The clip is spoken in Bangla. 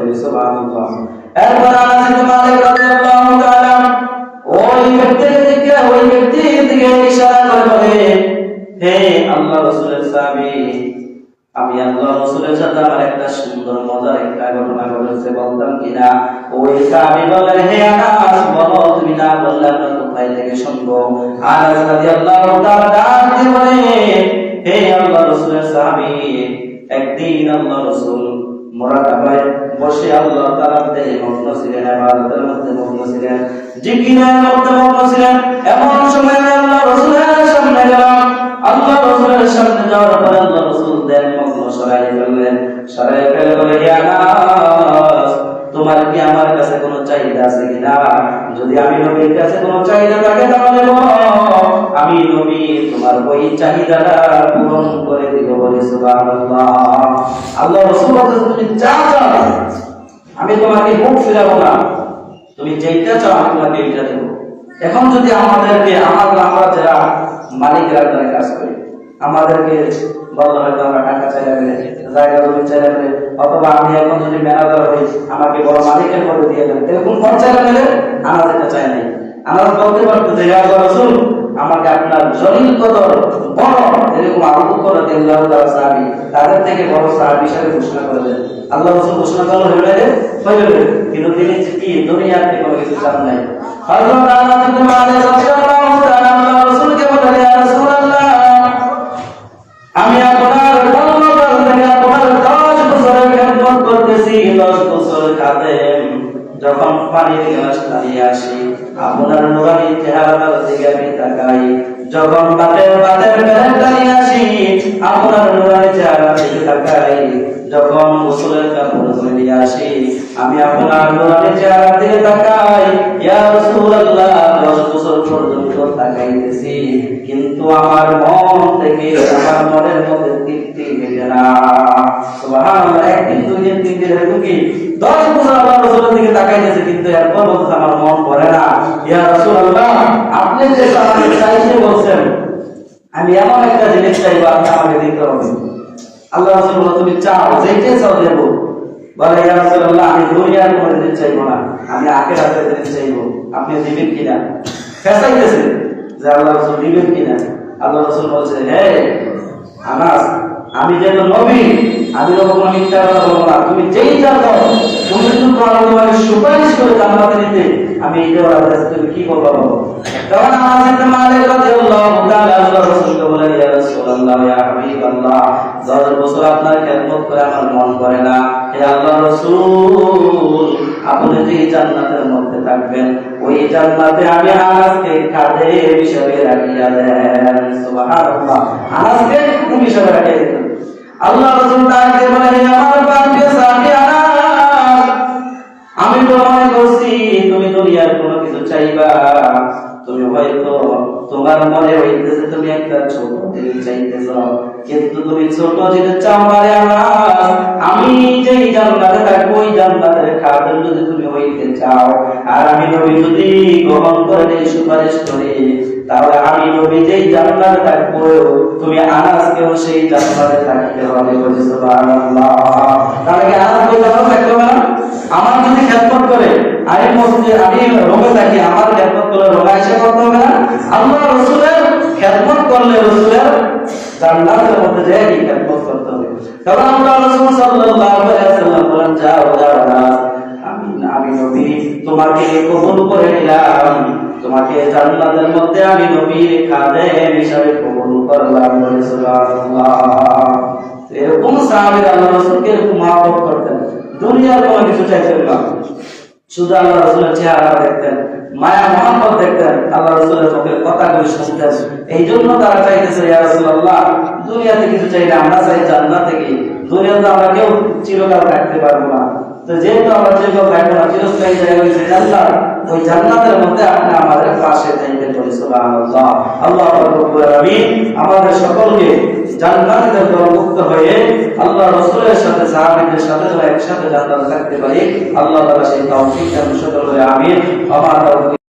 বলি সুবহানাল্লাহ। এরপর আনাস ইবনে মালিক রাদিয়াল্লাহু তাআলা ওই ব্যক্তির দিকে ইশারা করে বলে, হে আল্লাহ রাসূলের সাহাবী, আমি আল্লাহ রাসূলের সাথে আমার একটা সুন্দর মজার একটা ঘটনা ঘটেছে, বলতাম কিনা? ওই সাহাবী বলেন, হে আনাস বলো, তুমি না বললে আমরা কোথায় থেকে শুনবো? আনাস রাদিয়াল্লাহু তাআলা ডাক দিয়ে বলে, হে আল্লাহ রাসূলের সাহাবী, একদিন আল্লাহ রাসূল মুরাকাবায় বসে আল্লাহ তাআলার দেহে মগ্ন ছিলেন, ইবাদতের মধ্যে মগ্ন ছিলেন, জিকিরের মধ্যে মগ্ন ছিলেন। এমন সময় আল্লাহ রাসূলের সামনে গেলাম। আল্লাহ রাসূলের সামনে যাওয়ার পরে আল্লাহ রাসূল দেন মগ্ন সরাই ফেললেন। সরাই ফেলে বলে, হে আনাস, তোমার কি আমার কাছে কোনো চাহিদা আছে কিনা? যদি আমি নবীর কাছে কোনো চাহিদা থাকে তাহলে বলো, আমি নবী তোমার ওই চাহিদাটা পূরণ করে দিব। বলি সুবহানাল্লাহ। আল্লাহ রাসূল বলেন, তুমি যা চাও আমি তোমাকে মুখ ফিরাবো না, তুমি যেটা চাও আমি তোমাকে এইটা দেব। এখন যদি আমাদেরকে আমরা যারা মালিকরা যারা কাজ করি, আমাদেরকে বলা হয়তো আমরা টাকা চাইলে পেলে, জায়গা জমি চাইলে পেলে, অথবা আমি এখন যদি ম্যানেজার হই আমাকে বড় মালিকের পদে দিয়ে দেন, এরকম ঘর চাইলে পেলে আমরা যেটা চাই নাই। আমরা বলতে পারতো যে ইয়া রাসূল, আমাকে আপনার জলিল কদর বড় এরকম আবু বকর রাদিয়াল্লাহু তাআলা সাহাবী, তাদের থেকে বড় সাহাবী হিসেবে ঘোষণা করে দেন। আল্লাহ রাসূল ঘোষণা করলো হয়ে কিন্তু তিনি কি দুনিয়াতে কোনো কিছু চান নাই। হযরত আনাস ইবনে মালিক রাদিয়াল্লাহু তাআলা আল্লাহ রাসূলকে বলেন, ইয়া রাসূলুল্লাহ, আমি আপনার কল্পনার থেকে আপনার 10 বছরের খেদমত করতেছি, 10 বছর খাদেম। যখন পানির গ্লাস নিয়ে আসি আপনার নুরানি চেহারার দিকে আমি তাকাই, যখন বাতের প্লেটটা নিয়ে আসি আপনার নুরানি চেহারার দিকে তাকাই, যখন গোসলের কাপড় নিয়ে আসি আমি আপনার নুরানি চেহারার দিকে তাকাই। ইয়া রাসূলুল্লাহ, 10 বছর পর্যন্ত তাকাইতেছি, কিন্তু আমার মন থেকে আমার মনের মধ্যে তৃপ্তি মেটে না। সুবহানাল্লাহ। একদিন দুই দিন তিন দিন এরকম কি 10 বছর আল্লাহ রাসূলের দিকে তাকাইতেছে, কিন্তু এরপর বলতে আমার মন ভরে না। ইয়া রাসূলুল্লাহ, আপনি যে আমাকে চাইতে বলছেন, আমি এমন একটা জিনিস চাইবো, আপনি আমাকে দিতে হবে। আল্লাহ রাসূল বলেন, তুমি চাও, যেটা চাও দেব। বলে, ইয়া রাসূলুল্লাহ, আমি দুনিয়ার কোনো জিনিস চাইবো না, আমি আখিরাতের জিনিস চাইবো, আপনি দিবেন কিনা? ফেসাইতেছে যে আল্লাহ রাসূল দিবেন কিনা। আল্লাহ রাসূল বলছে, হে আনাস, আমি যেন নবী, আমি কখনো মিথ্যা কথা বলবো না, তুমি যেই চাও তুমি যদি তোমাকে সুপারিশ করে জান্নাতে নিতে, আমি এই দেওয়ার কাছে তুমি কি বলবো? তখন আনাস ইবনে মালিক রাদিয়াল্লাহু তাআলা আল্লাহ রাসূলকে বলেন, ইয়া রাসূলুল্লাহ, ইয়া হাবিবাল্লাহ, 10 বছর আপনার খেদমত করে আমার মন করে না। হে আল্লাহ রাসূল, আপনি যে জান্নাতের মধ্যে থাকবেন, ওই জান্নাতে আমি আনাসকে খাদেম হিসেবে রাখিয়া দেন। সুবহানাল্লাহ। আনাসকে খাদেম হিসেবে রাখিয়া দেন। আল্লাহ রাসূল তাকে বলেন, আমার প্রিয় সাহাবী আনাস, আমি তো মনে করছি তুমি দুনিয়ার কোনো কিছু চাইবা, তুমি হয়তো তোমার মনে হইতেছে তুমি একটা ছোট জিনিস চাইতেছ, কিন্তু তুমি ছোট জিনিস চাও না রে আনাস। আমি যেই জান্নাতে থাকবো ওই জান্নাতের খাদেম যদি তুমি হইতে চাও, আর আমি নবী যদি গ্রহণ করে নেই, সুপারিশ করি, তাহলে আমি নবী যেই জান্নাতে থাকবো তুমি আনাসকেও সেই জান্নাতে থাকতে হবে। বলি সুবহানাল্লাহ। তাহলে কি আনাস ওই জান্নাতে থাকতে হবে না? আমার যদি খেদমত করে, আমি মসজিদে আমি রোগে থাকি, আমার খেদমত করলে রোগা এসে করতে হবে না? আল্লাহ রাসূলের খেদমত করলে রাসূলের জান্নাতের মধ্যে যে খেদমত করতে হবে। তখন আল্লাহ রাসূল সাল্লাল্লাহু আলাইহি ওয়াসাল্লাম বলেন, যাও আনাস, আমি নবী তোমাকে কবুল করে নিলাম, তোমাকে জান্নাতের মধ্যে আমি নবীর খাদেম হিসেবে কবুল করলাম। বলি সুবহানাল্লাহ। এরকম সাহাবীরা আল্লাহ রাসূলকে মহব্বত করতেন, দুনিয়ার কোনো কিছু চাইতেন না, শুধু আল্লাহ রাসূলের চেহারা দেখতেন, মায়া মহব্বত দেখতেন, আল্লাহ রাসূলের মুখের কথাগুলো শুনতেন। এই জন্য তারা চাইতেছে, ইয়া রাসূলুল্লাহ, দুনিয়াতে কিছু চাই না, আমরা চাই জান্নাতে। কি দুনিয়াতে আমরা কেউ চিরকাল থাকতে পারবো না, তো যেহেতু আমরা চিরকাল থাকবো না, চিরস্থায়ী জায়গা হচ্ছে জান্নাত, ওই জান্নাতের মধ্যে আপনি আমাদের পাশে থাকবেন। বলি সুবহানাল্লাহ। আল্লাহ রাব্বুল আলামিন আমাদের সকলকে জান্নাতে অন্তর্ভুক্ত হয়ে আল্লাহ রাসূলের সাথে সাহাবীদের সাথে একসাথে জান্নাতে থাকতে পারি। আল্লাহ তাআলা সেই তৌফিক দান করুন। আমিন।